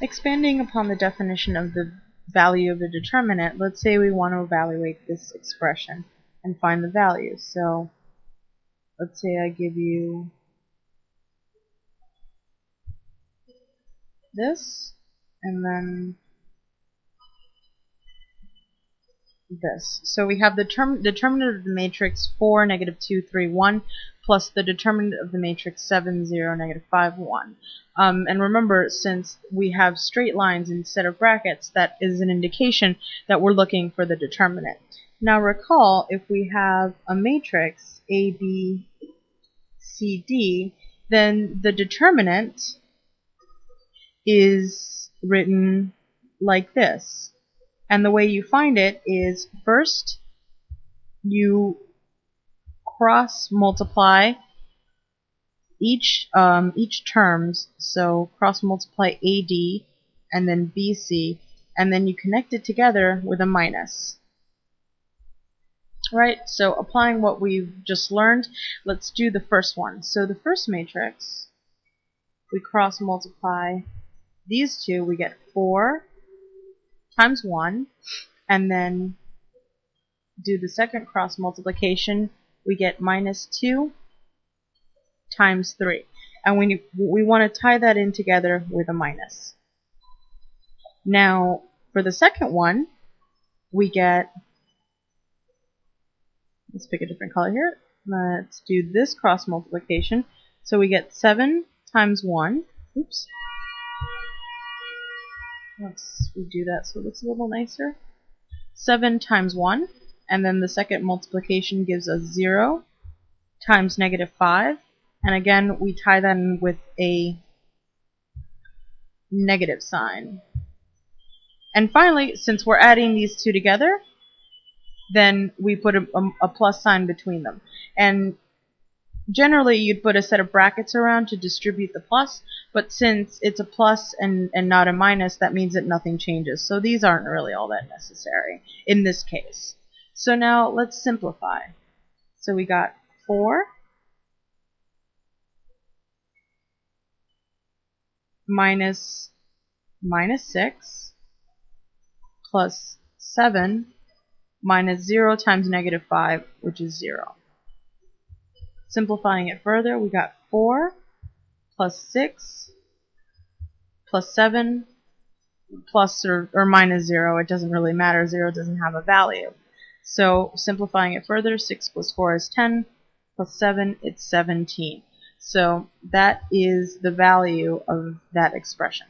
Expanding upon the definition of the value of the determinant, let's say we want to evaluate this expression and find the value. So let's say I give you this and then this. So we have the determinant of the matrix 4, negative 2, 3, 1, plus the determinant of the matrix 7, 0, negative 5, 1. And remember, since we have straight lines instead of brackets, that is an indication that we're looking for the determinant. Now recall, if we have a matrix A, B, C, D, then the determinant is written like this. And the way you find it is, first you cross multiply each terms, so cross multiply AD and then BC, and then you connect it together with a minus. Right, so applying what we've just learned, let's do the first one. So the first matrix, we cross multiply these two, we get 4 times 1, and then do the second cross multiplication, we get minus 2 times 3. And we want to tie that in together with a minus. Now, for the second one, we get, let's pick a different color here. Let's do this cross multiplication. So we get 7 times 1. Oops. Let's redo that so it looks a little nicer. 7 times 1, and then the second multiplication gives us 0 times negative 5, and again we tie that in with a negative sign. And finally, since we're adding these two together, then we put a plus sign between them. And generally you'd put a set of brackets around to distribute the plus, but since it's a plus and not a minus, that means that nothing changes. So these aren't really all that necessary in this case. So now let's simplify. So we got 4 minus 6 plus 7 minus 0 times negative 5, which is 0. Simplifying it further, we got 4 plus 6 plus 7 plus or minus 0. It doesn't really matter. 0 doesn't have a value. So simplifying it further, 6 plus 4 is 10, plus 7, it's 17. So that is the value of that expression.